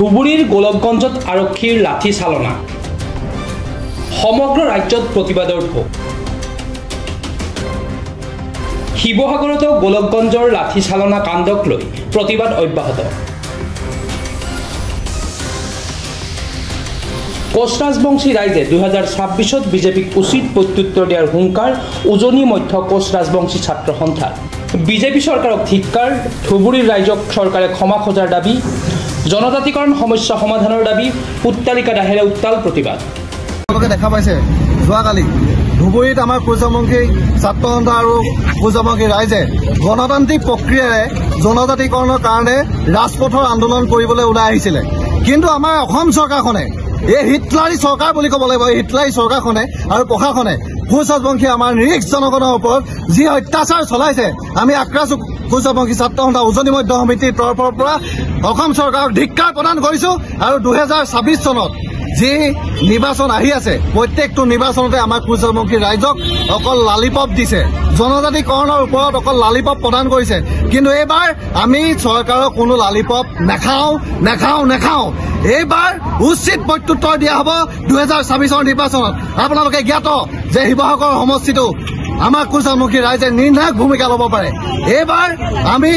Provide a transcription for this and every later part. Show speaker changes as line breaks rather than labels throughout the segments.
ধুবুৰীৰ গোলকগঞ্জত আৰক্ষীৰ লাঠি চালনা সমগ্ৰ ৰাজ্যত প্ৰতিবাদৰ ঢৌ শিৱসাগৰতো গোলকগঞ্জৰ লাঠি চালনা কাণ্ডক লৈ প্ৰতিবাদ অব্যাহত কোচ ৰাজবংশী ৰাইজে 2026ত বিজেপিক উচিত প্ৰত্যুত্তৰ দিয়াৰ হুংকাৰ উজনি মধ্য কোচ ৰাজবংশী ছাত্ৰ সন্থা বিজেপি চৰকাৰক ধিক্কাৰ ধুবুৰীৰ ৰাইজক চৰকাৰে ক্ষমা খোজাৰ দাবী জনজাতিকৰণ সমস্যা সমাধানৰ দাবী পুত্তালিকা দাহেৰে উত্তাল প্ৰতিবাদ
দেখা পাইছে যোৱাকালি ধুবুৰীত আমাৰ কোচ ৰাজবংশী ছাত্ৰ সন্থা আৰু কোচ ৰাজবংশী ৰাইজে গণতান্ত্ৰিক প্ৰক্ৰিয়াৰে জনজাতিকৰণৰ কাৰণে ৰাজপথৰ আন্দোলন কৰিবলৈ ওলাই আহিছিলে কিন্তু আমাৰ অসম চৰকাৰখনে এই হিটলাৰী চৰকাৰ বুলি ক'ব লাগিব এই হিটলাৰী চৰকাৰখনে আৰু প্ৰশাসনে কোচ ৰাজবংশী আমাৰ নিৰীহ জনগণৰ ওপৰত যি অত্যাচাৰ চলাইছে আমি আক্ৰাছ কোচ ৰাজবংশী ছাত্ৰ সন্থা উজনি মধ্য সমিতিৰ তৰফৰ পৰা অসম চৰকাৰক ধিক্কাৰ প্ৰদান কৰিছো আৰু 2026 চনত যি নিৰ্বাচন আহি আছে প্ৰত্যেকটো নিৰ্বাচনতে আমাৰ কোচ ৰাজবংশী ৰাইজক অকল লালিপপ দিছে জনজাতিকৰণৰ ওপৰত অকল লালিপপ প্ৰদান কৰিছে কিন্তু এইবাৰ আমি চৰকাৰক কোনো লালিপপ নেখাওঁ এইবাৰ উচিত প্ৰত্যুত্তৰ দিয়া হ'ব 2026ৰ নিৰ্বাচনত আপোনালোকে জ্ঞাত যে শিৱসাগৰ সমষ্টিটো আমাৰ কোচ ৰাজবংশী ৰাইজে নিৰ্ণায়ক ভূমিকা ল'ব পাৰে এইবাৰ আমি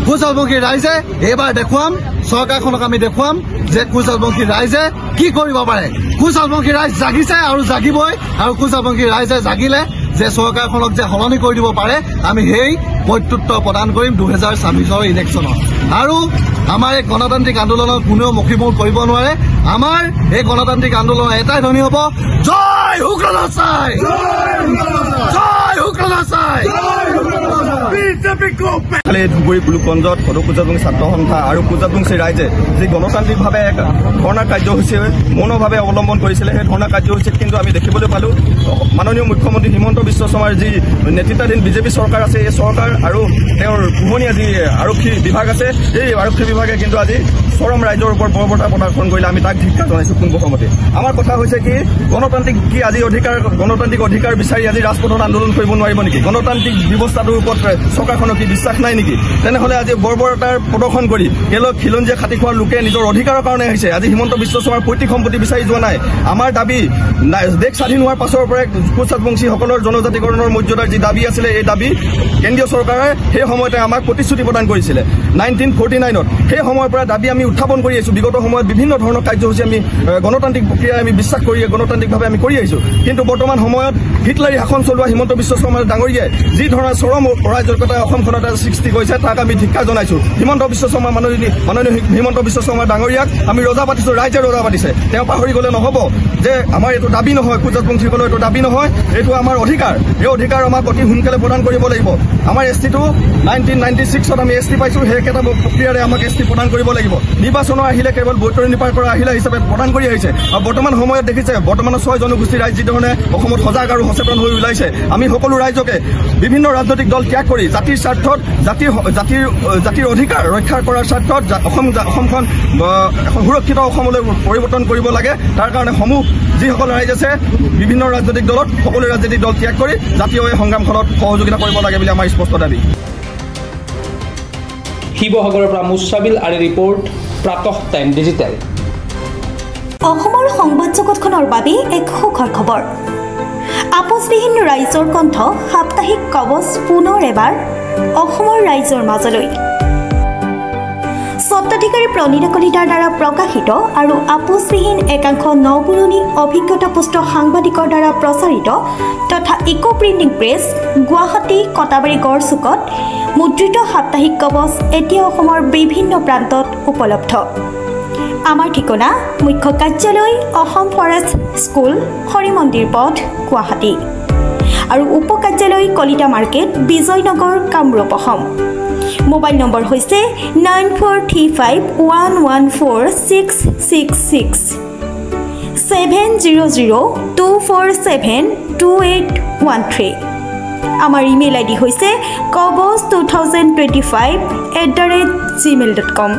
কোচ ৰাজবংশী ৰাইজে এইবাৰ দেখুৱাম চৰকাৰখনক আমি দেখুৱাম যে কোচ ৰাজবংশী ৰাইজে কি কৰিব পাৰে কোচ ৰাজবংশী ৰাইজ জাগিছে আৰু জাগিবই আৰু কোচ ৰাজবংশী ৰাইজে জাগিলে যে চৰকাৰখনক যে সলনি কৰি দিব পাৰে আমি সেই প্ৰত্যুত্তৰ প্ৰদান কৰিম 2026ৰ ইলেকশ্যনত আৰু আমাৰ এই গণতান্ত্ৰিক আন্দোলনত কোনেও মুখিমূৰ কৰিব নোৱাৰে আমাৰ এই গণতান্ত্ৰিক আন্দোলনৰ এটাই ধ্বনি হ'ব জয় শুক্ৰনাচাই
ধুবুৰী গোলকগঞ্জত সদৌ কোচ ৰাজবংশী ছাত্ৰ সন্থা আৰু কোচ ৰাজবংশী ৰাইজে যি গণতান্ত্ৰিকভাৱে এক ধৰ্ণা কাৰ্যসূচী মৌনভাৱে অৱলম্বন কৰিছিলে সেই ধৰ্ণা কাৰ্যসূচীত কিন্তু আমি দেখিবলৈ পালোঁ মাননীয় মুখ্যমন্ত্ৰী হিমন্ত বিশ্ব শৰ্মাৰ যি নেতৃত্বাধীন বিজেপি চৰকাৰ আছে এই চৰকাৰ আৰু তেওঁৰ পোহনীয়া যি আৰক্ষী বিভাগ আছে এই আৰক্ষী বিভাগে কিন্তু আজি চৰম ৰাইজৰ ওপৰত বৰ্বৰতা প্ৰদৰ্শন কৰিলে আমি তাক ধিক্কাৰ জনাইছোঁ পোনপ্ৰথমতে আমাৰ কথা হৈছে কি গণতান্ত্ৰিক কি আজি গণতান্ত্ৰিক অধিকাৰ বিচাৰি আজি ৰাজপথত আন্দোলন কৰিব নোৱাৰিব নেকি গণতান্ত্ৰিক ব্যৱস্থাটোৰ ওপৰত চৰকাৰখনৰ কি বিশ্বাস নাই নেকি তেনেহ'লে আজি বৰ্বৰতাৰ প্ৰদৰ্শন কৰি কেৱল খিলঞ্জীয়া খাটি খোৱাৰ লোকে নিজৰ অধিকাৰৰ কাৰণে আহিছে আজি হিমন্ত বিশ্ব শৰ্মাৰ পৈতৃক সম্পত্তি বিচাৰি যোৱা নাই আমাৰ দাবী দেশ স্বাধীন হোৱাৰ পাছৰ পৰাই কোচ ৰাজবংশীসকলৰ জনজাতিকৰণৰ মৰ্যাদাৰ যি দাবী আছিলে এই দাবী কেন্দ্ৰীয় চৰকাৰে সেই সময়তে আমাক প্ৰতিশ্ৰুতি প্ৰদান কৰিছিলে 1949ত সেই সময়ৰ পৰা দাবী আমি উত্থাপন কৰি আহিছোঁ বিগত সময়ত বিভিন্ন ধৰণৰ কাৰ্যসূচী আমি গণতান্ত্ৰিক প্ৰক্ৰিয়াৰে আমি বিশ্বাস কৰি গণতান্ত্ৰিকভাৱে আমি কৰি আহিছোঁ কিন্তু বৰ্তমান সময়ত হিটলাৰী শাসন চলোৱা হিমন্ত বিশ্ব শৰ্মা ডাঙৰীয়াই যি ধৰণৰ চৰম অৰাজকতা অসমখনত সৃষ্টি কৰিছে তাক আমি ধিক্কাৰ জনাইছোঁ হিমন্ত বিশ্ব শৰ্মা মাননীয় হিমন্ত বিশ্ব শৰ্মা ডাঙৰীয়াক আমি ৰজা পাতিছোঁ ৰাইজে ৰজা পাতিছে তেওঁ পাহৰি গ'লে নহ'ব যে আমাৰ এইটো দাবী নহয় কোচ ৰাজবংশীসকলৰ এইটো দাবী নহয় এইটো আমাৰ অধিকাৰ এই অধিকাৰ আমাক অতি সোনকালে প্ৰদান কৰিব লাগিব আমাৰ এছটিটো 1996ত আমি এছটি পাইছোঁ সেই একেটা প্ৰক্ৰিয়াৰে আমাক এছটি প্ৰদান কৰিব লাগিব নিৰ্বাচনৰ আহিলে কেৱল বৈতৰণি নিৰ্বাহ কৰা আহিলা হিচাপে প্ৰদান কৰি আহিছে আৰু বৰ্তমান সময়ত দেখিছে বৰ্তমানৰ 6 জনগোষ্ঠীৰ ৰাইজ যিধৰণে অসমত সজাগ আৰু সচেতন হৈ ওলাইছে আমি সকলো ৰাইজকে বিভিন্ন ৰাজনৈতিক দল ত্যাগ কৰি জাতিৰ স্বাৰ্থত জাতিৰ অধিকাৰ ৰক্ষা কৰাৰ স্বাৰ্থত অসমখন এখন সুৰক্ষিত অসমলৈ পৰিৱৰ্তন কৰিব লাগে তাৰ কাৰণে সমূহ যিসকল ৰাইজ আছে বিভিন্ন ৰাজনৈতিক দলত সকলো ৰাজনৈতিক দল ত্যাগ কৰি জাতীয় এই সংগ্ৰামখনত সহযোগিতা কৰিব লাগে বুলি আমাৰ স্পষ্ট দাবী
শিৱসাগৰৰ পৰা মুছাবিল আলী ৰিপৰ্ট প্ৰাতঃ টাইম ডিজিটেল
অসমৰ সংবাদ জগতখনৰ বাবে এক সুখৰ খবৰ আপোচবিহীন ৰাইজৰ কণ্ঠ সাপ্তাহিক কবচ পুনৰ এবাৰ অসমৰ ৰাইজৰ মাজলৈ স্বত্বাধিকাৰী প্ৰণীতা কলিতাৰ দ্বাৰা প্ৰকাশিত আৰু আপোচবিহীন একাংশ নপুৰণি অভিজ্ঞতাপুষ্ট সাংবাদিকৰ দ্বাৰা প্ৰচাৰিত তথা eco printing press Guwahati Katabari গড়চুকত মুদ্ৰিত সাপ্তাহিক কবচ এতিয়া অসমৰ বিভিন্ন প্ৰান্তত উপলব্ধ আমাৰ ঠিকনা মুখ্য কাৰ্যালয় অসম ফৰেষ্ট স্কুল হৰি মন্দিৰ পথ গুৱাহাটী আৰু উপ কাৰ্যালয় Kalita market Bijoynagar Kamrup Assam mobile number হৈছে 9435114666 7002472813 আমাৰ ইমেইল আইডি হৈছে kobos2025@gmail.com